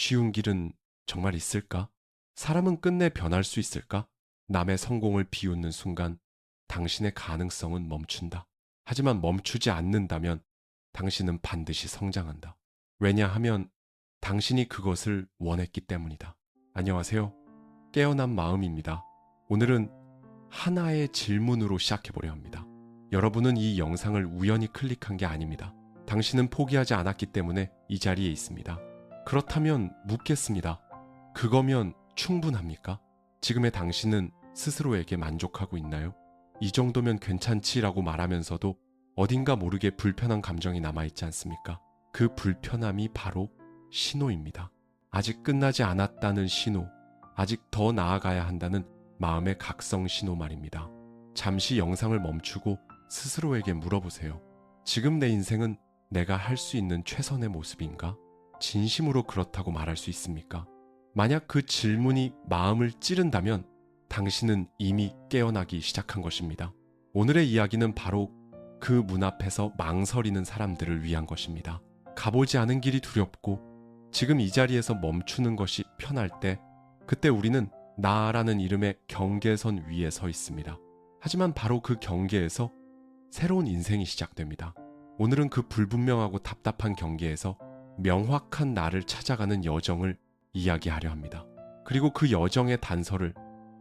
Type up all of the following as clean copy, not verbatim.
쉬운 길은 정말 있을까? 사람은 끝내 변할 수 있을까? 남의 성공을 비웃는 순간 당신의 가능성은 멈춘다. 하지만 멈추지 않는다면 당신은 반드시 성장한다. 왜냐하면 당신이 그것을 원했기 때문이다. 안녕하세요. 깨어난 마음입니다. 오늘은 하나의 질문으로 시작해보려 합니다. 여러분은 이 영상을 우연히 클릭한 게 아닙니다. 당신은 포기하지 않았기 때문에 이 자리에 있습니다. 그렇다면 묻겠습니다. 그거면 충분합니까? 지금의 당신은 스스로에게 만족하고 있나요? 이 정도면 괜찮지라고 말하면서도 어딘가 모르게 불편한 감정이 남아있지 않습니까? 그 불편함이 바로 신호입니다. 아직 끝나지 않았다는 신호, 아직 더 나아가야 한다는 마음의 각성 신호 말입니다. 잠시 영상을 멈추고 스스로에게 물어보세요. 지금 내 인생은 내가 할 수 있는 최선의 모습인가? 진심으로 그렇다고 말할 수 있습니까? 만약 그 질문이 마음을 찌른다면 당신은 이미 깨어나기 시작한 것입니다. 오늘의 이야기는 바로 그 문 앞에서 망설이는 사람들을 위한 것입니다. 가보지 않은 길이 두렵고 지금 이 자리에서 멈추는 것이 편할 때 그때 우리는 나라는 이름의 경계선 위에 서 있습니다. 하지만 바로 그 경계에서 새로운 인생이 시작됩니다. 오늘은 그 불분명하고 답답한 경계에서 명확한 나를 찾아가는 여정을 이야기하려 합니다. 그리고 그 여정의 단서를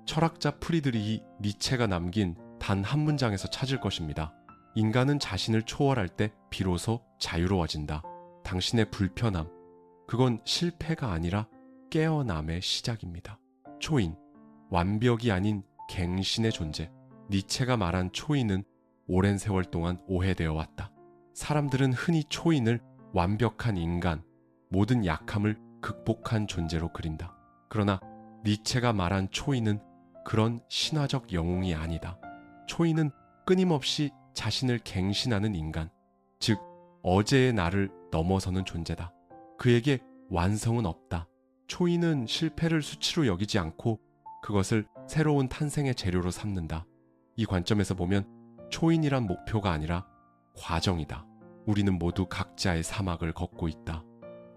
철학자 프리드리히 니체가 남긴 단 한 문장에서 찾을 것입니다. 인간은 자신을 초월할 때 비로소 자유로워진다. 당신의 불편함, 그건 실패가 아니라 깨어남의 시작입니다. 초인, 완벽이 아닌 갱신의 존재. 니체가 말한 초인은 오랜 세월 동안 오해되어 왔다. 사람들은 흔히 초인을 완벽한 인간, 모든 약함을 극복한 존재로 그린다. 그러나 니체가 말한 초인은 그런 신화적 영웅이 아니다. 초인은 끊임없이 자신을 갱신하는 인간, 즉 어제의 나를 넘어서는 존재다. 그에게 완성은 없다. 초인은 실패를 수치로 여기지 않고 그것을 새로운 탄생의 재료로 삼는다. 이 관점에서 보면 초인이란 목표가 아니라 과정이다. 우리는 모두 각자의 사막을 걷고 있다.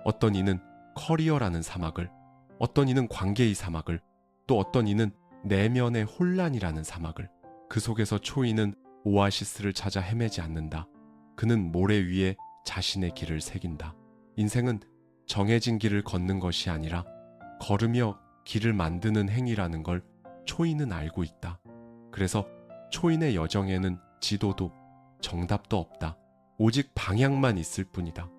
어떤 이는 커리어라는 사막을, 어떤 이는 관계의 사막을, 또 어떤 이는 내면의 혼란이라는 사막을. 그 속에서 초인은 오아시스를 찾아 헤매지 않는다. 그는 모래 위에 자신의 길을 새긴다. 인생은 정해진 길을 걷는 것이 아니라 걸으며 길을 만드는 행위라는 걸 초인은 알고 있다. 그래서 초인의 여정에는 지도도 정답도 없다. 오직 방향만 있을 뿐이다.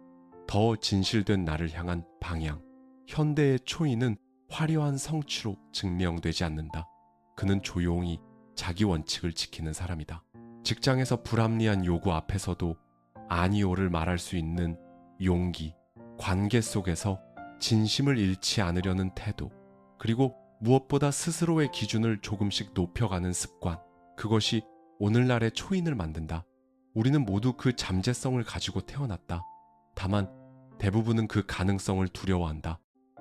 더 진실된 나를 향한 방향. 현대의 초인은 화려한 성취로 증명되지 않는다. 그는 조용히 자기 원칙을 지키는 사람이다. 직장에서 불합리한 요구 앞에서도 아니오를 말할 수 있는 용기, 관계 속에서 진심을 잃지 않으려는 태도, 그리고 무엇보다 스스로의 기준을 조금씩 높여가는 습관, 그것이 오늘날의 초인을 만든다. 우리는 모두 그 잠재성을 가지고 태어났다. 다만 대부분은 그 가능성을 두려워한다.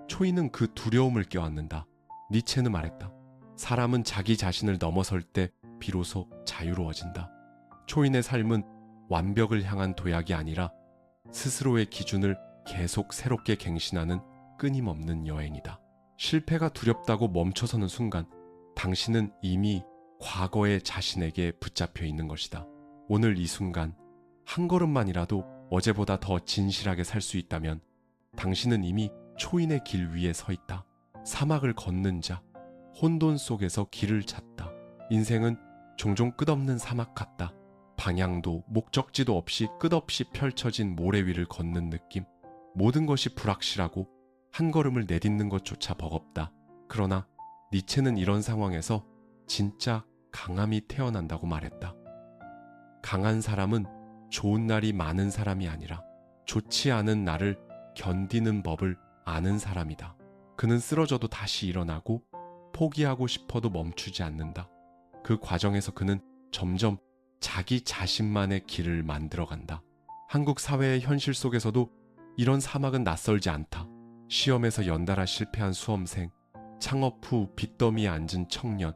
초인은 그 두려움을 껴안는다. 니체는 말했다. 사람은 자기 자신을 넘어설 때 비로소 자유로워진다. 초인의 삶은 완벽을 향한 도약이 아니라 스스로의 기준을 계속 새롭게 갱신하는 끊임없는 여행이다. 실패가 두렵다고 멈춰서는 순간 당신은 이미 과거의 자신에게 붙잡혀 있는 것이다. 오늘 이 순간 한 걸음만이라도 어제보다 더 진실하게 살 수 있다면 당신은 이미 초인의 길 위에 서 있다. 사막을 걷는 자, 혼돈 속에서 길을 찾다. 인생은 종종 끝없는 사막 같다. 방향도 목적지도 없이 끝없이 펼쳐진 모래 위를 걷는 느낌. 모든 것이 불확실하고 한 걸음을 내딛는 것조차 버겁다. 그러나 니체는 이런 상황에서 진짜 강함이 태어난다고 말했다. 강한 사람은 좋은 날이 많은 사람이 아니라 좋지 않은 날을 견디는 법을 아는 사람이다. 그는 쓰러져도 다시 일어나고 포기하고 싶어도 멈추지 않는다. 그 과정에서 그는 점점 자기 자신만의 길을 만들어간다. 한국 사회의 현실 속에서도 이런 사막은 낯설지 않다. 시험에서 연달아 실패한 수험생, 창업 후 빚더미에 앉은 청년,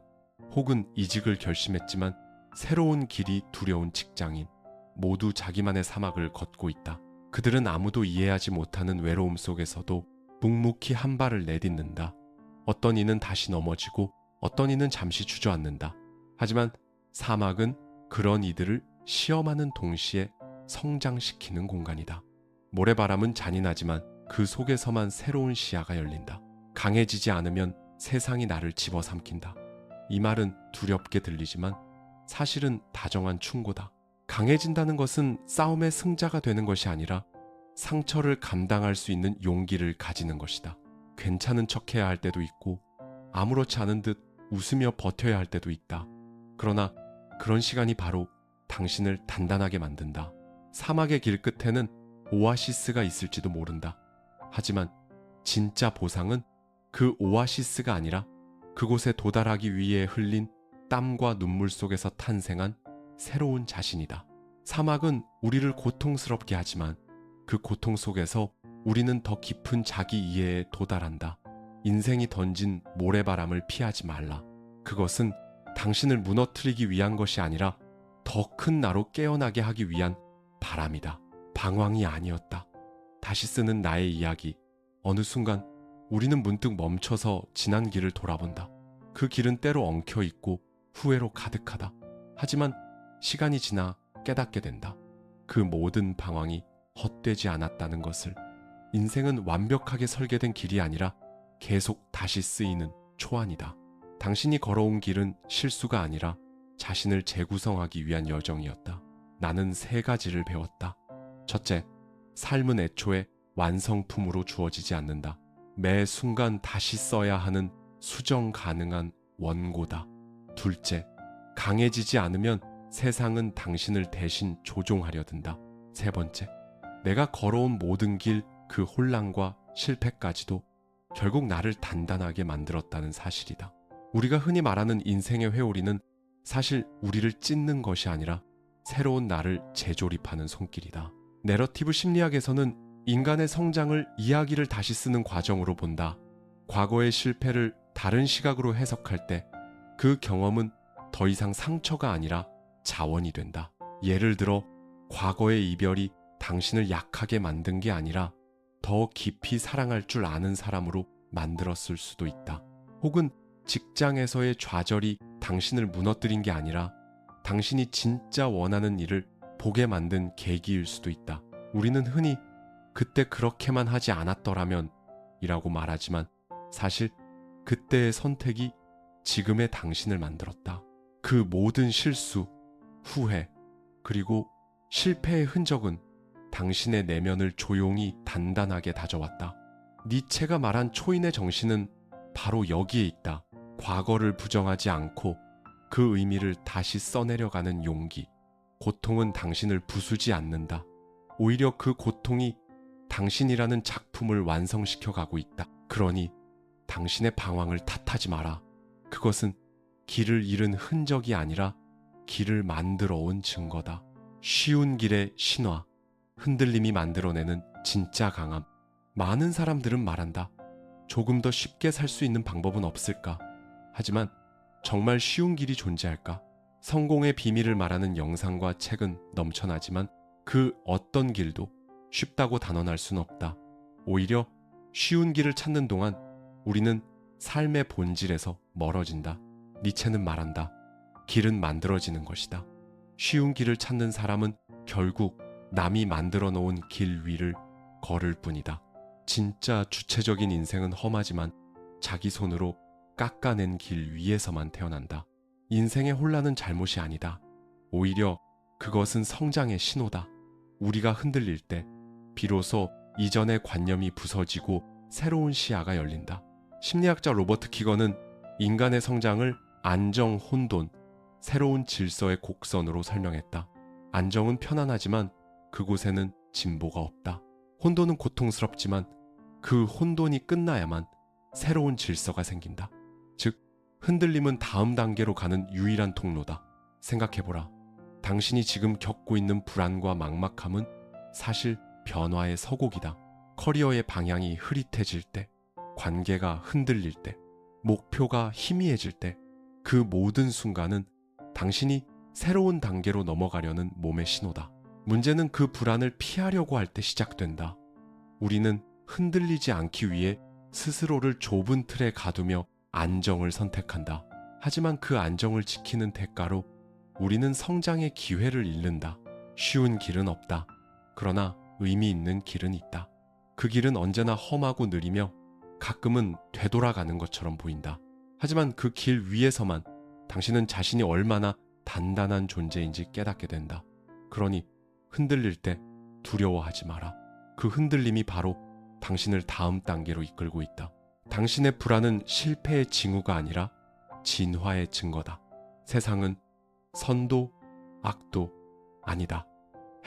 혹은 이직을 결심했지만 새로운 길이 두려운 직장인, 모두 자기만의 사막을 걷고 있다. 그들은 아무도 이해하지 못하는 외로움 속에서도 묵묵히 한 발을 내딛는다. 어떤 이는 다시 넘어지고 어떤 이는 잠시 주저앉는다. 하지만 사막은 그런 이들을 시험하는 동시에 성장시키는 공간이다. 모래바람은 잔인하지만 그 속에서만 새로운 시야가 열린다. 강해지지 않으면 세상이 나를 집어삼킨다. 이 말은 두렵게 들리지만 사실은 다정한 충고다. 강해진다는 것은 싸움의 승자가 되는 것이 아니라 상처를 감당할 수 있는 용기를 가지는 것이다. 괜찮은 척해야 할 때도 있고 아무렇지 않은 듯 웃으며 버텨야 할 때도 있다. 그러나 그런 시간이 바로 당신을 단단하게 만든다. 사막의 길 끝에는 오아시스가 있을지도 모른다. 하지만 진짜 보상은 그 오아시스가 아니라 그곳에 도달하기 위해 흘린 땀과 눈물 속에서 탄생한 새로운 자신이다. 사막은 우리를 고통스럽게 하지만 그 고통 속에서 우리는 더 깊은 자기 이해에 도달한다. 인생이 던진 모래바람을 피하지 말라. 그것은 당신을 무너뜨리기 위한 것이 아니라 더 큰 나로 깨어나게 하기 위한 바람이다. 방황이 아니었다. 다시 쓰는 나의 이야기. 어느 순간 우리는 문득 멈춰서 지난 길을 돌아본다. 그 길은 때로 엉켜있고 후회로 가득하다. 하지만 시간이 지나 깨닫게 된다. 그 모든 방황이 헛되지 않았다는 것을. 인생은 완벽하게 설계된 길이 아니라 계속 다시 쓰이는 초안이다. 당신이 걸어온 길은 실수가 아니라 자신을 재구성하기 위한 여정이었다. 나는 3가지를 배웠다. 첫째, 삶은 애초에 완성품으로 주어지지 않는다. 매 순간 다시 써야 하는 수정 가능한 원고다. 둘째, 강해지지 않으면 세상은 당신을 대신 조종하려 든다. 세 번째, 내가 걸어온 모든 길, 그 혼란과 실패까지도 결국 나를 단단하게 만들었다는 사실이다. 우리가 흔히 말하는 인생의 회오리는 사실 우리를 찢는 것이 아니라 새로운 나를 재조립하는 손길이다. 내러티브 심리학에서는 인간의 성장을 이야기를 다시 쓰는 과정으로 본다. 과거의 실패를 다른 시각으로 해석할 때 그 경험은 더 이상 상처가 아니라 자원이 된다. 예를 들어 과거의 이별이 당신을 약하게 만든 게 아니라 더 깊이 사랑할 줄 아는 사람으로 만들었을 수도 있다. 혹은 직장에서의 좌절이 당신을 무너뜨린 게 아니라 당신이 진짜 원하는 일을 보게 만든 계기일 수도 있다. 우리는 흔히 그때 그렇게만 하지 않았더라면 이라고 말하지만 사실 그때의 선택이 지금의 당신을 만들었다. 그 모든 실수, 후회, 그리고 실패의 흔적은 당신의 내면을 조용히 단단하게 다져왔다. 니체가 말한 초인의 정신은 바로 여기에 있다. 과거를 부정하지 않고 그 의미를 다시 써내려가는 용기. 고통은 당신을 부수지 않는다. 오히려 그 고통이 당신이라는 작품을 완성시켜 가고 있다. 그러니 당신의 방황을 탓하지 마라. 그것은 길을 잃은 흔적이 아니라 길을 만들어 온 증거다. 쉬운 길의 신화, 흔들림이 만들어내는 진짜 강함. 많은 사람들은 말한다. 조금 더 쉽게 살 수 있는 방법은 없을까? 하지만 정말 쉬운 길이 존재할까? 성공의 비밀을 말하는 영상과 책은 넘쳐나지만 그 어떤 길도 쉽다고 단언할 순 없다. 오히려 쉬운 길을 찾는 동안 우리는 삶의 본질에서 멀어진다. 니체는 말한다. 길은 만들어지는 것이다. 쉬운 길을 찾는 사람은 결국 남이 만들어 놓은 길 위를 걸을 뿐이다. 진짜 주체적인 인생은 험하지만 자기 손으로 깎아낸 길 위에서만 태어난다. 인생의 혼란은 잘못이 아니다. 오히려 그것은 성장의 신호다. 우리가 흔들릴 때 비로소 이전의 관념이 부서지고 새로운 시야가 열린다. 심리학자 로버트 키거는 인간의 성장을 안정, 혼돈, 새로운 질서의 곡선으로 설명했다. 안정은 편안하지만 그곳에는 진보가 없다. 혼돈은 고통스럽지만 그 혼돈이 끝나야만 새로운 질서가 생긴다. 즉, 흔들림은 다음 단계로 가는 유일한 통로다. 생각해보라. 당신이 지금 겪고 있는 불안과 막막함은 사실 변화의 서곡이다. 커리어의 방향이 흐릿해질 때, 관계가 흔들릴 때, 목표가 희미해질 때, 그 모든 순간은 당신이 새로운 단계로 넘어가려는 몸의 신호다. 문제는 그 불안을 피하려고 할 때 시작된다. 우리는 흔들리지 않기 위해 스스로를 좁은 틀에 가두며 안정을 선택한다. 하지만 그 안정을 지키는 대가로 우리는 성장의 기회를 잃는다. 쉬운 길은 없다. 그러나 의미 있는 길은 있다. 그 길은 언제나 험하고 느리며 가끔은 되돌아가는 것처럼 보인다. 하지만 그 길 위에서만 당신은 자신이 얼마나 단단한 존재인지 깨닫게 된다. 그러니 흔들릴 때 두려워하지 마라. 그 흔들림이 바로 당신을 다음 단계로 이끌고 있다. 당신의 불안은 실패의 징후가 아니라 진화의 증거다. 세상은 선도, 악도 아니다.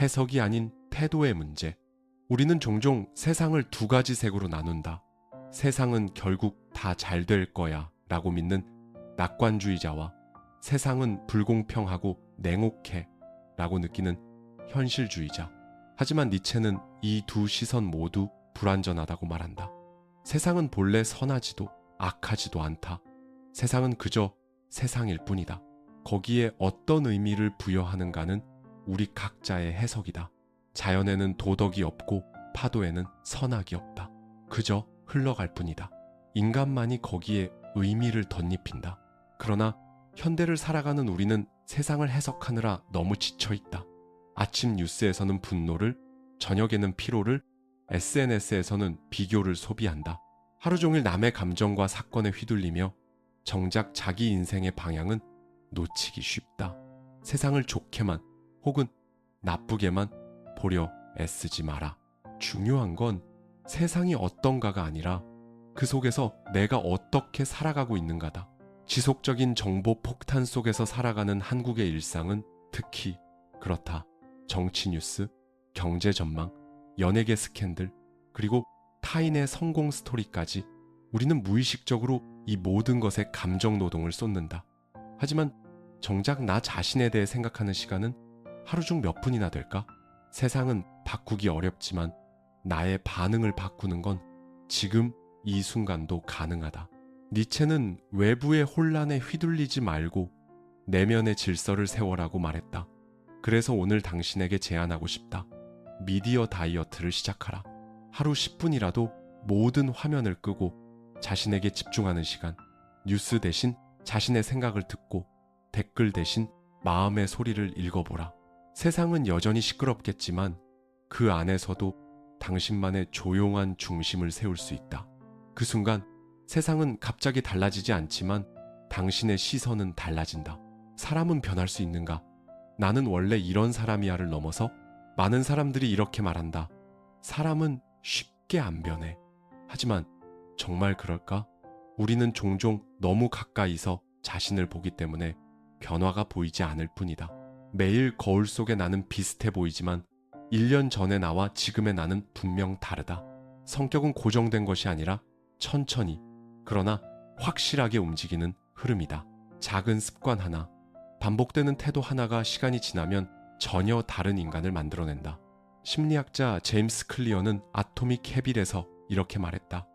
해석이 아닌 태도의 문제. 우리는 종종 세상을 두 가지 색으로 나눈다. 세상은 결국 다 잘 될 거야 라고 믿는 낙관주의자와 세상은 불공평하고 냉혹해 라고 느끼는 현실주의자. 하지만 니체는 이 두 시선 모두 불완전하다고 말한다. 세상은 본래 선하지도 악하지도 않다. 세상은 그저 세상일 뿐이다. 거기에 어떤 의미를 부여하는가는 우리 각자의 해석이다. 자연에는 도덕이 없고 파도에는 선악이 없다. 그저 흘러갈 뿐이다. 인간만이 거기에 의미를 덧입힌다. 그러나 현대를 살아가는 우리는 세상을 해석하느라 너무 지쳐있다. 아침 뉴스에서는 분노를, 저녁에는 피로를, SNS에서는 비교를 소비한다. 하루 종일 남의 감정과 사건에 휘둘리며 정작 자기 인생의 방향은 놓치기 쉽다. 세상을 좋게만 혹은 나쁘게만 보려 애쓰지 마라. 중요한 건 세상이 어떤가가 아니라 그 속에서 내가 어떻게 살아가고 있는가다. 지속적인 정보 폭탄 속에서 살아가는 한국의 일상은 특히 그렇다. 정치 뉴스, 경제 전망, 연예계 스캔들, 그리고 타인의 성공 스토리까지 우리는 무의식적으로 이 모든 것에 감정 노동을 쏟는다. 하지만 정작 나 자신에 대해 생각하는 시간은 하루 중 몇 분이나 될까? 세상은 바꾸기 어렵지만 나의 반응을 바꾸는 건 지금 이 순간도 가능하다. 니체는 외부의 혼란에 휘둘리지 말고 내면의 질서를 세워라고 말했다. 그래서 오늘 당신에게 제안하고 싶다. 미디어 다이어트를 시작하라. 하루 10분이라도 모든 화면을 끄고 자신에게 집중하는 시간. 뉴스 대신 자신의 생각을 듣고 댓글 대신 마음의 소리를 읽어보라. 세상은 여전히 시끄럽겠지만 그 안에서도 당신만의 조용한 중심을 세울 수 있다. 그 순간 세상은 갑자기 달라지지 않지만 당신의 시선은 달라진다. 사람은 변할 수 있는가? 나는 원래 이런 사람이야를 넘어서 많은 사람들이 이렇게 말한다. 사람은 쉽게 안 변해. 하지만 정말 그럴까? 우리는 종종 너무 가까이서 자신을 보기 때문에 변화가 보이지 않을 뿐이다. 매일 거울 속에 나는 비슷해 보이지만 1년 전의 나와 지금의 나는 분명 다르다. 성격은 고정된 것이 아니라 천천히, 그러나 확실하게 움직이는 흐름이다. 작은 습관 하나, 반복되는 태도 하나가 시간이 지나면 전혀 다른 인간을 만들어낸다. 심리학자 제임스 클리어는 아토믹 헤빗에서 이렇게 말했다.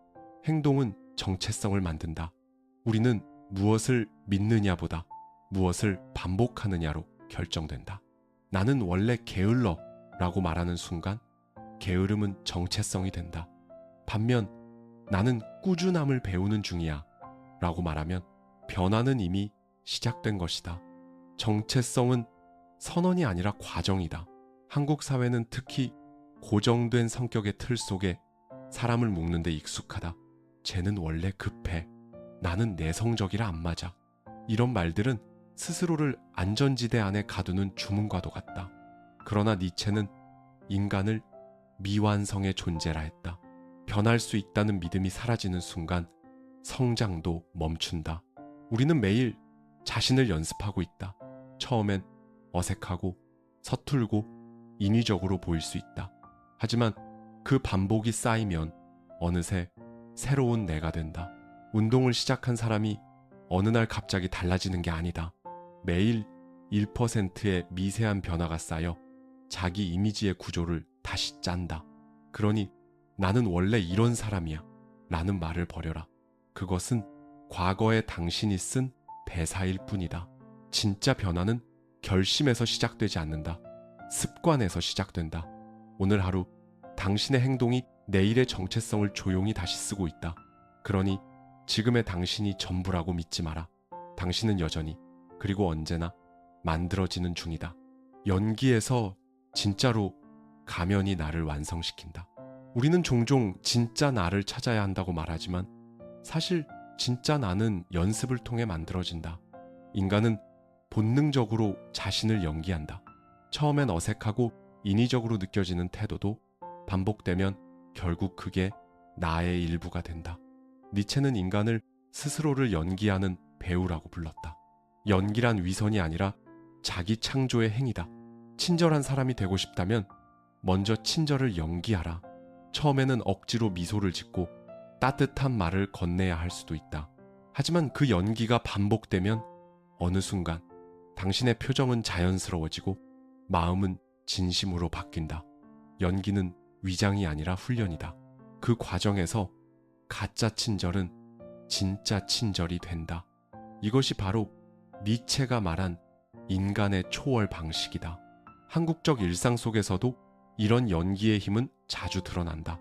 행동은 정체성을 만든다. 우리는 무엇을 믿느냐보다 무엇을 반복하느냐로 결정된다. 나는 원래 게을러 라고 말하는 순간 게으름은 정체성이 된다. 반면 나는 꾸준함을 배우는 중이야 라고 말하면 변화는 이미 시작된 것이다. 정체성은 선언이 아니라 과정이다. 한국 사회는 특히 고정된 성격의 틀 속에 사람을 묶는 데 익숙하다. 쟤는 원래 급해. 나는 내성적이라 안 맞아. 이런 말들은 스스로를 안전지대 안에 가두는 주문과도 같다. 그러나 니체는 인간을 미완성의 존재라 했다. 변할 수 있다는 믿음이 사라지는 순간 성장도 멈춘다. 우리는 매일 자신을 연습하고 있다. 처음엔 어색하고 서툴고 인위적으로 보일 수 있다. 하지만 그 반복이 쌓이면 어느새 새로운 내가 된다. 운동을 시작한 사람이 어느 날 갑자기 달라지는 게 아니다. 매일 1%의 미세한 변화가 쌓여 자기 이미지의 구조를 다시 짠다. 그러니 나는 원래 이런 사람이야 라는 말을 버려라. 그것은 과거에 당신이 쓴 대사일 뿐이다. 진짜 변화는 결심에서 시작되지 않는다. 습관에서 시작된다. 오늘 하루 당신의 행동이 내일의 정체성을 조용히 다시 쓰고 있다. 그러니 지금의 당신이 전부라고 믿지 마라. 당신은 여전히 그리고 언제나 만들어지는 중이다. 연기에서 진짜로 가면이 나를 완성시킨다. 우리는 종종 진짜 나를 찾아야 한다고 말하지만 사실 진짜 나는 연습을 통해 만들어진다. 인간은 본능적으로 자신을 연기한다. 처음엔 어색하고 인위적으로 느껴지는 태도도 반복되면 결국 그게 나의 일부가 된다. 니체는 인간을 스스로를 연기하는 배우라고 불렀다. 연기란 위선이 아니라 자기 창조의 행위다. 친절한 사람이 되고 싶다면 먼저 친절을 연기하라. 처음에는 억지로 미소를 짓고 따뜻한 말을 건네야 할 수도 있다. 하지만 그 연기가 반복되면 어느 순간 당신의 표정은 자연스러워지고 마음은 진심으로 바뀐다. 연기는 위장이 아니라 훈련이다. 그 과정에서 가짜 친절은 진짜 친절이 된다. 이것이 바로 니체가 말한 인간의 초월 방식이다. 한국적 일상 속에서도 이런 연기의 힘은 자주 드러난다.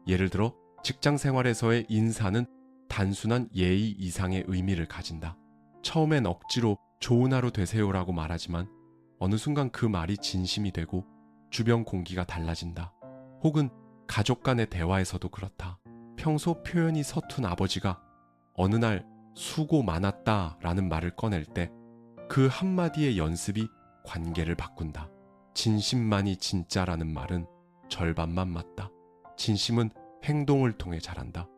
예를 들어 직장 생활에서의 인사는 단순한 예의 이상의 의미를 가진다. 처음엔 억지로 좋은 하루 되세요라고 말하지만 어느 순간 그 말이 진심이 되고 주변 공기가 달라진다. 혹은 가족 간의 대화에서도 그렇다. 평소 표현이 서툰 아버지가 어느 날 수고 많았다라는 말을 꺼낼 때 그 한마디의 연습이 관계를 바꾼다. 진심만이 진짜라는 말은 절반만 맞다. 진심은 행동을 통해 자란다.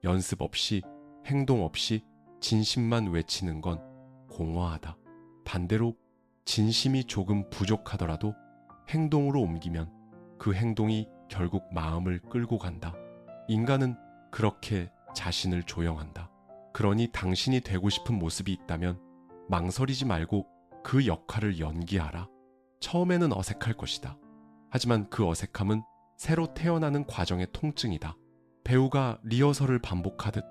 연습 없이 행동 없이 진심만 외치는 건 공허하다. 반대로 진심이 조금 부족하더라도 행동으로 옮기면 그 행동이 결국 마음을 끌고 간다. 인간은 그렇게 자신을 조형한다. 그러니 당신이 되고 싶은 모습이 있다면 망설이지 말고 그 역할을 연기하라. 처음에는 어색할 것이다. 하지만 그 어색함은 새로 태어나는 과정의 통증이다. 배우가 리허설을 반복하듯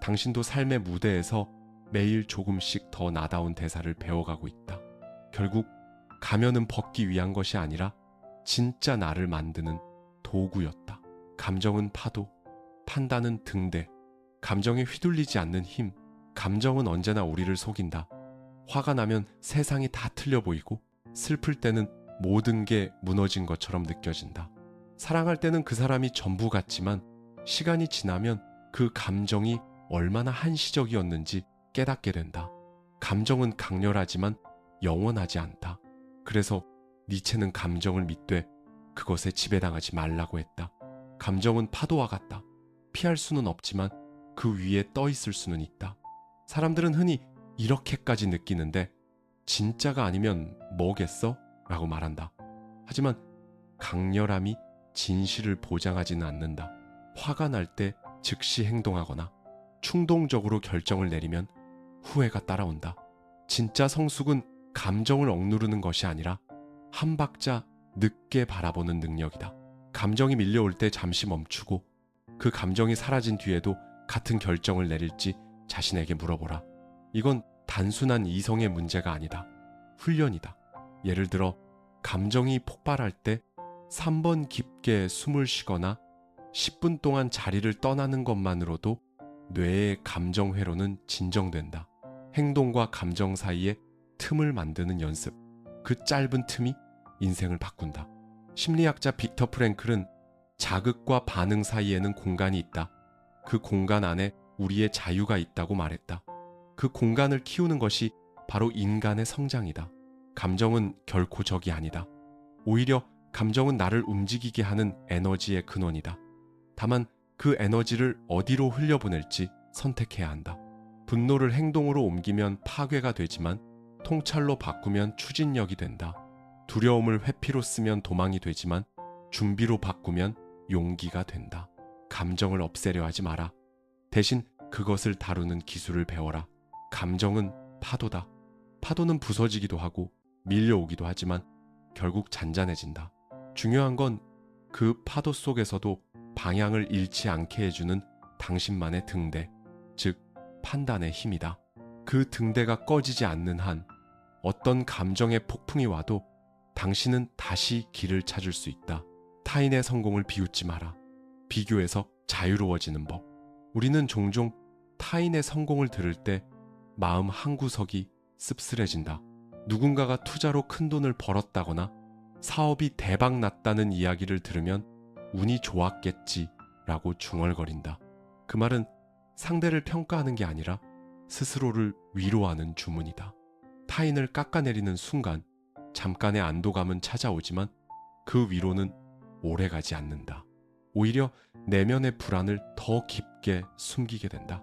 당신도 삶의 무대에서 매일 조금씩 더 나다운 대사를 배워가고 있다. 결국 가면은 벗기 위한 것이 아니라 진짜 나를 만드는 도구였다. 감정은 파도, 판단은 등대, 감정에 휘둘리지 않는 힘. 감정은 언제나 우리를 속인다. 화가 나면 세상이 다 틀려 보이고 슬플 때는 모든 게 무너진 것처럼 느껴진다. 사랑할 때는 그 사람이 전부 같지만 시간이 지나면 그 감정이 얼마나 한시적이었는지 깨닫게 된다. 감정은 강렬하지만 영원하지 않다. 그래서 니체는 감정을 믿되 그것에 지배당하지 말라고 했다. 감정은 파도와 같다. 피할 수는 없지만 그 위에 떠 있을 수는 있다. 사람들은 흔히 이렇게까지 느끼는데 진짜가 아니면 뭐겠어? 라고 말한다. 하지만 강렬함이 진실을 보장하지는 않는다. 화가 날 때 즉시 행동하거나 충동적으로 결정을 내리면 후회가 따라온다. 진짜 성숙은 감정을 억누르는 것이 아니라 한 박자 늦게 바라보는 능력이다. 감정이 밀려올 때 잠시 멈추고 그 감정이 사라진 뒤에도 같은 결정을 내릴지 자신에게 물어보라. 이건 단순한 이성의 문제가 아니다. 훈련이다. 예를 들어 감정이 폭발할 때 3번 깊게 숨을 쉬거나 10분 동안 자리를 떠나는 것만으로도 뇌의 감정 회로는 진정된다. 행동과 감정 사이에 틈을 만드는 연습. 그 짧은 틈이 인생을 바꾼다. 심리학자 빅터 프랭클은 자극과 반응 사이에는 공간이 있다. 그 공간 안에 우리의 자유가 있다고 말했다. 그 공간을 키우는 것이 바로 인간의 성장이다. 감정은 결코 적이 아니다. 오히려 감정은 나를 움직이게 하는 에너지의 근원이다. 다만 그 에너지를 어디로 흘려보낼지 선택해야 한다. 분노를 행동으로 옮기면 파괴가 되지만 통찰로 바꾸면 추진력이 된다. 두려움을 회피로 쓰면 도망이 되지만 준비로 바꾸면 용기가 된다. 감정을 없애려 하지 마라. 대신 그것을 다루는 기술을 배워라. 감정은 파도다. 파도는 부서지기도 하고 밀려오기도 하지만 결국 잔잔해진다. 중요한 건 그 파도 속에서도 방향을 잃지 않게 해주는 당신만의 등대, 즉 판단의 힘이다. 그 등대가 꺼지지 않는 한 어떤 감정의 폭풍이 와도 당신은 다시 길을 찾을 수 있다. 타인의 성공을 비웃지 마라. 비교해서 자유로워지는 법. 우리는 종종 타인의 성공을 들을 때 마음 한구석이 씁쓸해진다. 누군가가 투자로 큰 돈을 벌었다거나 사업이 대박 났다는 이야기를 들으면 운이 좋았겠지라고 중얼거린다. 그 말은 상대를 평가하는 게 아니라 스스로를 위로하는 주문이다. 타인을 깎아내리는 순간 잠깐의 안도감은 찾아오지만 그 위로는 오래가지 않는다. 오히려 내면의 불안을 더 깊게 숨기게 된다.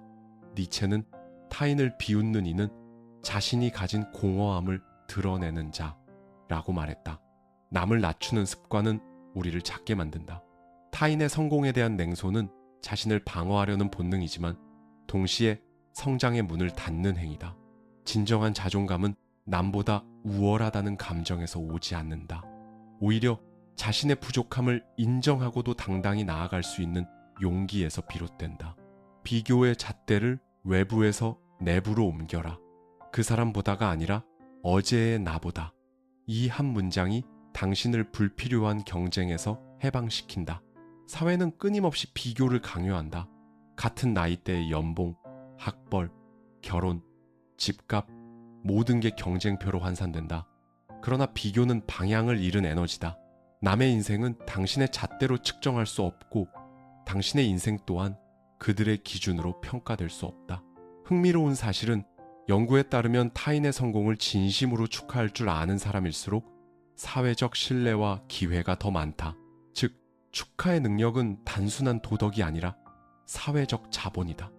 니체는 타인을 비웃는 이는 자신이 가진 공허함을 드러내는 자라고 말했다. 남을 낮추는 습관은 우리를 작게 만든다. 타인의 성공에 대한 냉소는 자신을 방어하려는 본능이지만 동시에 성장의 문을 닫는 행위다. 진정한 자존감은 남보다 우월하다는 감정에서 오지 않는다. 오히려 자신의 부족함을 인정하고도 당당히 나아갈 수 있는 용기에서 비롯된다. 비교의 잣대를 외부에서 내부로 옮겨라. 그 사람보다가 아니라 어제의 나보다. 이 한 문장이 당신을 불필요한 경쟁에서 해방시킨다. 사회는 끊임없이 비교를 강요한다. 같은 나이대의 연봉, 학벌, 결혼, 집값, 모든 게 경쟁표로 환산된다. 그러나 비교는 방향을 잃은 에너지다. 남의 인생은 당신의 잣대로 측정할 수 없고 당신의 인생 또한 그들의 기준으로 평가될 수 없다. 흥미로운 사실은 연구에 따르면 타인의 성공을 진심으로 축하할 줄 아는 사람일수록 사회적 신뢰와 기회가 더 많다. 즉, 축하의 능력은 단순한 도덕이 아니라 사회적 자본이다.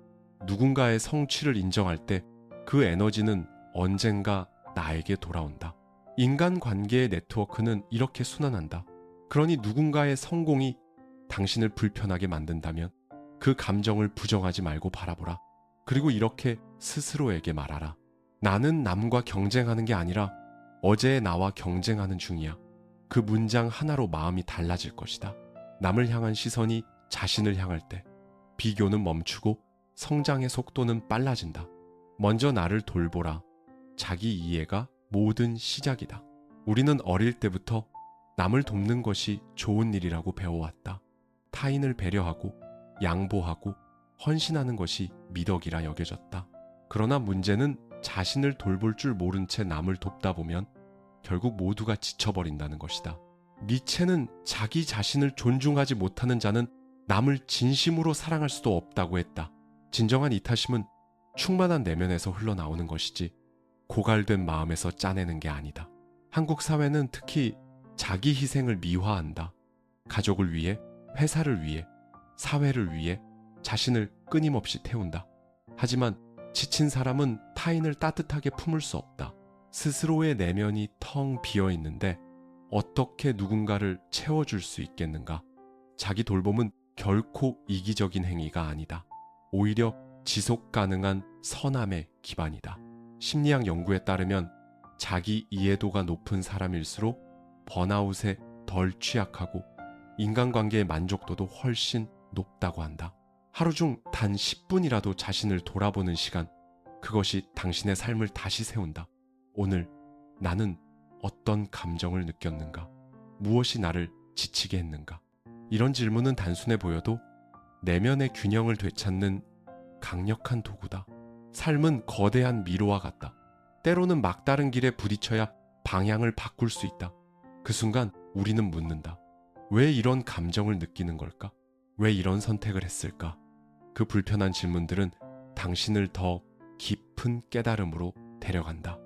누군가의 성취를 인정할 때 그 에너지는 언젠가 나에게 돌아온다. 인간관계의 네트워크는 이렇게 순환한다. 그러니 누군가의 성공이 당신을 불편하게 만든다면 그 감정을 부정하지 말고 바라보라. 그리고 이렇게 스스로에게 말하라. 나는 남과 경쟁하는 게 아니라 어제의 나와 경쟁하는 중이야. 그 문장 하나로 마음이 달라질 것이다. 남을 향한 시선이 자신을 향할 때 비교는 멈추고 성장의 속도는 빨라진다. 먼저 나를 돌보라. 자기 이해가 모든 시작이다. 우리는 어릴 때부터 남을 돕는 것이 좋은 일이라고 배워왔다. 타인을 배려하고 양보하고 헌신하는 것이 미덕이라 여겨졌다. 그러나 문제는 자신을 돌볼 줄 모른 채 남을 돕다 보면 결국 모두가 지쳐버린다는 것이다. 니체는 자기 자신을 존중하지 못하는 자는 남을 진심으로 사랑할 수도 없다고 했다. 진정한 이타심은 충만한 내면에서 흘러나오는 것이지 고갈된 마음에서 짜내는 게 아니다. 한국 사회는 특히 자기 희생을 미화한다. 가족을 위해, 회사를 위해, 사회를 위해 자신을 끊임없이 태운다. 하지만 지친 사람은 타인을 따뜻하게 품을 수 없다. 스스로의 내면이 텅 비어 있는데 어떻게 누군가를 채워줄 수 있겠는가? 자기 돌봄은 결코 이기적인 행위가 아니다. 오히려 지속 가능한 선함의 기반이다. 심리학 연구에 따르면 자기 이해도가 높은 사람일수록 번아웃에 덜 취약하고 인간관계의 만족도도 훨씬 높다고 한다. 하루 중 단 10분이라도 자신을 돌아보는 시간, 그것이 당신의 삶을 다시 세운다. 오늘 나는 어떤 감정을 느꼈는가? 무엇이 나를 지치게 했는가? 이런 질문은 단순해 보여도 내면의 균형을 되찾는 강력한 도구다. 삶은 거대한 미로와 같다. 때로는 막다른 길에 부딪혀야 방향을 바꿀 수 있다. 그 순간 우리는 묻는다. 왜 이런 감정을 느끼는 걸까? 왜 이런 선택을 했을까? 그 불편한 질문들은 당신을 더 깊은 깨달음으로 데려간다.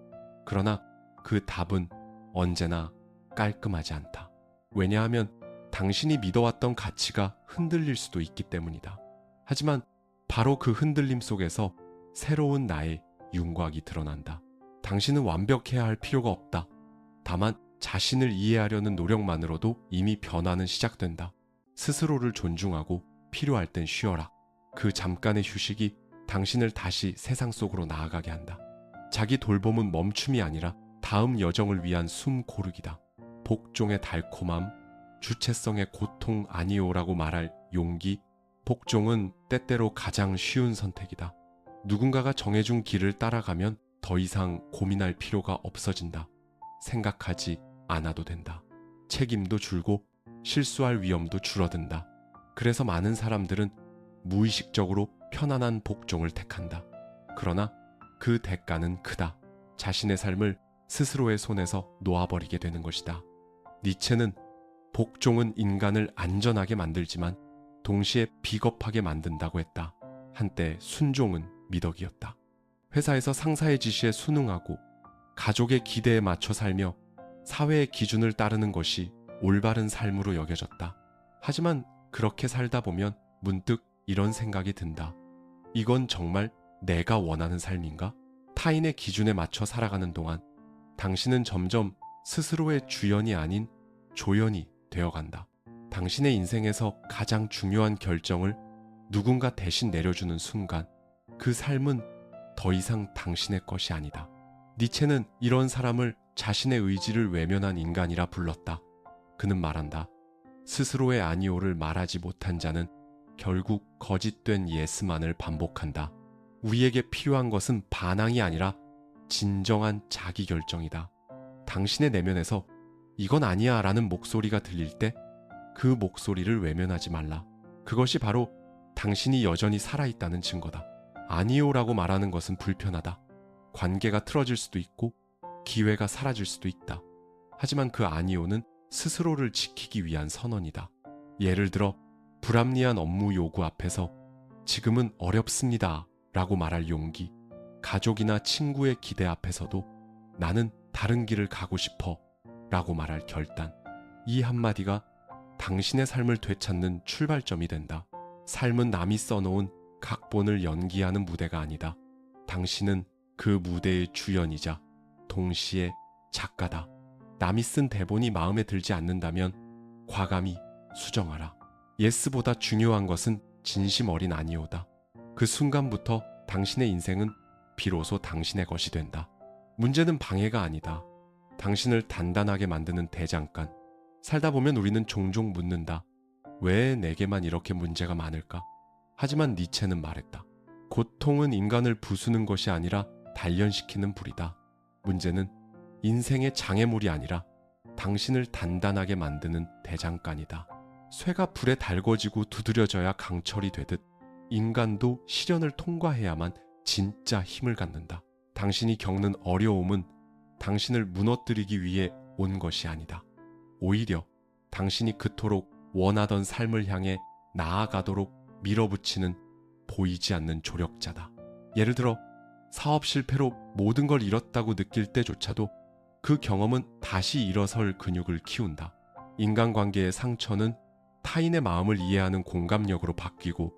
그러나 그 답은 언제나 깔끔하지 않다. 왜냐하면 당신이 믿어왔던 가치가 흔들릴 수도 있기 때문이다. 하지만 바로 그 흔들림 속에서 새로운 나의 윤곽이 드러난다. 당신은 완벽해야 할 필요가 없다. 다만 자신을 이해하려는 노력만으로도 이미 변화는 시작된다. 스스로를 존중하고 필요할 땐 쉬어라. 그 잠깐의 휴식이 당신을 다시 세상 속으로 나아가게 한다. 자기 돌봄은 멈춤이 아니라 다음 여정을 위한 숨 고르기다. 복종의 달콤함, 주체성의 고통 아니오라고 말할 용기, 복종은 때때로 가장 쉬운 선택이다. 누군가가 정해준 길을 따라가면 더 이상 고민할 필요가 없어진다. 생각하지 않아도 된다. 책임도 줄고 실수할 위험도 줄어든다. 그래서 많은 사람들은 무의식적으로 편안한 복종을 택한다. 그러나 그 대가는 크다. 자신의 삶을 스스로의 손에서 놓아버리게 되는 것이다. 니체는 복종은 인간을 안전하게 만들지만 동시에 비겁하게 만든다고 했다. 한때 순종은 미덕이었다. 회사에서 상사의 지시에 순응하고 가족의 기대에 맞춰 살며 사회의 기준을 따르는 것이 올바른 삶으로 여겨졌다. 하지만 그렇게 살다 보면 문득 이런 생각이 든다. 이건 정말 내가 원하는 삶인가? 타인의 기준에 맞춰 살아가는 동안 당신은 점점 스스로의 주연이 아닌 조연이 되어간다. 당신의 인생에서 가장 중요한 결정을 누군가 대신 내려주는 순간 그 삶은 더 이상 당신의 것이 아니다. 니체는 이런 사람을 자신의 의지를 외면한 인간이라 불렀다. 그는 말한다. 스스로의 아니오를 말하지 못한 자는 결국 거짓된 예스만을 반복한다. 우리에게 필요한 것은 반항이 아니라 진정한 자기결정이다. 당신의 내면에서 이건 아니야 라는 목소리가 들릴 때 그 목소리를 외면하지 말라. 그것이 바로 당신이 여전히 살아있다는 증거다. 아니오라고 말하는 것은 불편하다. 관계가 틀어질 수도 있고 기회가 사라질 수도 있다. 하지만 그 아니오는 스스로를 지키기 위한 선언이다. 예를 들어 불합리한 업무 요구 앞에서 지금은 어렵습니다 라고 말할 용기, 가족이나 친구의 기대 앞에서도 나는 다른 길을 가고 싶어 라고 말할 결단. 이 한마디가 당신의 삶을 되찾는 출발점이 된다. 삶은 남이 써놓은 각본을 연기하는 무대가 아니다. 당신은 그 무대의 주연이자 동시에 작가다. 남이 쓴 대본이 마음에 들지 않는다면 과감히 수정하라. 예스보다 중요한 것은 진심 어린 아니오다. 그 순간부터 당신의 인생은 비로소 당신의 것이 된다. 문제는 방해가 아니다. 당신을 단단하게 만드는 대장간. 살다 보면 우리는 종종 묻는다. 왜 내게만 이렇게 문제가 많을까? 하지만 니체는 말했다. 고통은 인간을 부수는 것이 아니라 단련시키는 불이다. 문제는 인생의 장애물이 아니라 당신을 단단하게 만드는 대장간이다. 쇠가 불에 달궈지고 두드려져야 강철이 되듯 인간도 시련을 통과해야만 진짜 힘을 갖는다. 당신이 겪는 어려움은 당신을 무너뜨리기 위해 온 것이 아니다. 오히려 당신이 그토록 원하던 삶을 향해 나아가도록 밀어붙이는 보이지 않는 조력자다. 예를 들어 사업 실패로 모든 걸 잃었다고 느낄 때조차도 그 경험은 다시 일어설 근육을 키운다. 인간관계의 상처는 타인의 마음을 이해하는 공감력으로 바뀌고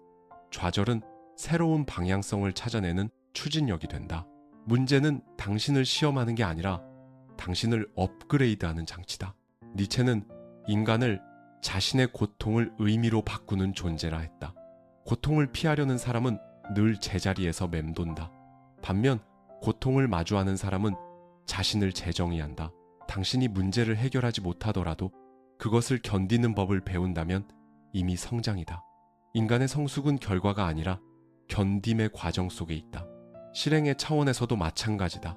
좌절은 새로운 방향성을 찾아내는 추진력이 된다. 문제는 당신을 시험하는 게 아니라 당신을 업그레이드하는 장치다. 니체는 인간을 자신의 고통을 의미로 바꾸는 존재라 했다. 고통을 피하려는 사람은 늘 제자리에서 맴돈다. 반면 고통을 마주하는 사람은 자신을 재정의한다. 당신이 문제를 해결하지 못하더라도 그것을 견디는 법을 배운다면 이미 성장이다. 인간의 성숙은 결과가 아니라 견딤의 과정 속에 있다. 실행의 차원에서도 마찬가지다.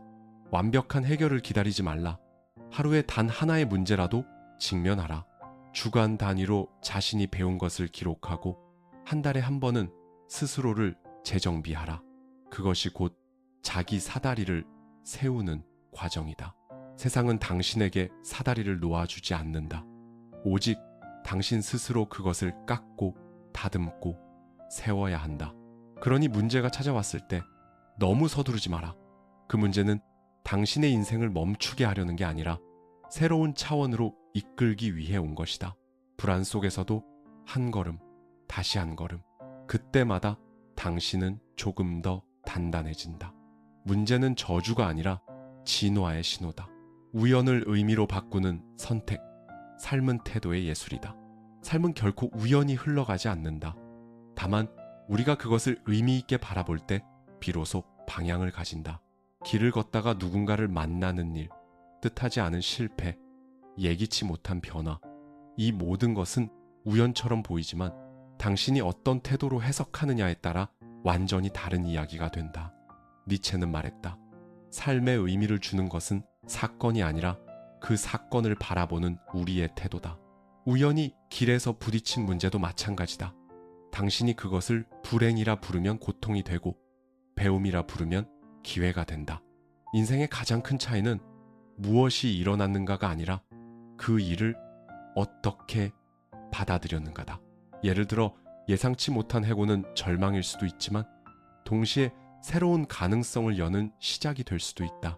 완벽한 해결을 기다리지 말라. 하루에 단 하나의 문제라도 직면하라. 주간 단위로 자신이 배운 것을 기록하고 한 달에 한 번은 스스로를 재정비하라. 그것이 곧 자기 사다리를 세우는 과정이다. 세상은 당신에게 사다리를 놓아주지 않는다. 오직 당신 스스로 그것을 깎고 다듬고 세워야 한다. 그러니 문제가 찾아왔을 때 너무 서두르지 마라. 그 문제는 당신의 인생을 멈추게 하려는 게 아니라 새로운 차원으로 이끌기 위해 온 것이다. 불안 속에서도 한 걸음, 다시 한 걸음. 그때마다 당신은 조금 더 단단해진다. 문제는 저주가 아니라 진화의 신호다. 우연을 의미로 바꾸는 선택. 삶은 태도의 예술이다. 삶은 결코 우연히 흘러가지 않는다. 다만 우리가 그것을 의미 있게 바라볼 때 비로소 방향을 가진다. 길을 걷다가 누군가를 만나는 일, 뜻하지 않은 실패, 예기치 못한 변화. 이 모든 것은 우연처럼 보이지만 당신이 어떤 태도로 해석하느냐에 따라 완전히 다른 이야기가 된다. 니체는 말했다. 삶의 의미를 주는 것은 사건이 아니라 그 사건을 바라보는 우리의 태도다. 우연히 길에서 부딪힌 문제도 마찬가지다. 당신이 그것을 불행이라 부르면 고통이 되고 배움이라 부르면 기회가 된다. 인생의 가장 큰 차이는 무엇이 일어났는가가 아니라 그 일을 어떻게 받아들였는가다. 예를 들어 예상치 못한 해고는 절망일 수도 있지만 동시에 새로운 가능성을 여는 시작이 될 수도 있다.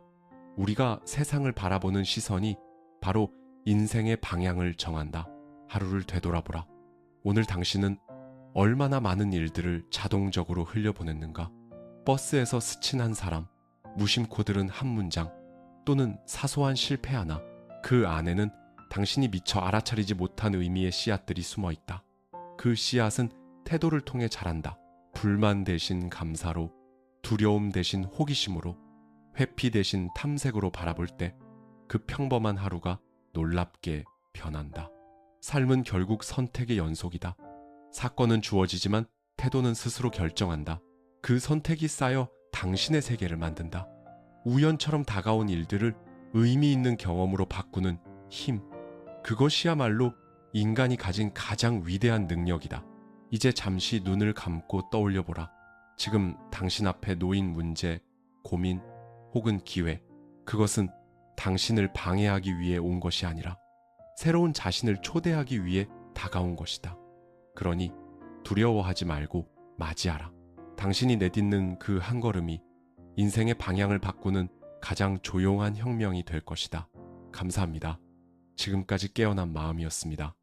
우리가 세상을 바라보는 시선이 바로 인생의 방향을 정한다. 하루를 되돌아보라. 오늘 당신은 얼마나 많은 일들을 자동적으로 흘려보냈는가? 버스에서 스친 한 사람, 무심코 들은 한 문장, 또는 사소한 실패 하나, 그 안에는 당신이 미처 알아차리지 못한 의미의 씨앗들이 숨어 있다. 그 씨앗은 태도를 통해 자란다. 불만 대신 감사로, 두려움 대신 호기심으로, 회피 대신 탐색으로 바라볼 때 그 평범한 하루가 놀랍게 변한다. 삶은 결국 선택의 연속이다. 사건은 주어지지만 태도는 스스로 결정한다. 그 선택이 쌓여 당신의 세계를 만든다. 우연처럼 다가온 일들을 의미 있는 경험으로 바꾸는 힘. 그것이야말로 인간이 가진 가장 위대한 능력이다. 이제 잠시 눈을 감고 떠올려보라. 지금 당신 앞에 놓인 문제, 고민, 혹은 기회. 그것은 당신을 방해하기 위해 온 것이 아니라 새로운 자신을 초대하기 위해 다가온 것이다. 그러니 두려워하지 말고 맞이하라. 당신이 내딛는 그 한 걸음이 인생의 방향을 바꾸는 가장 조용한 혁명이 될 것이다. 감사합니다. 지금까지 깨어난 마음이었습니다.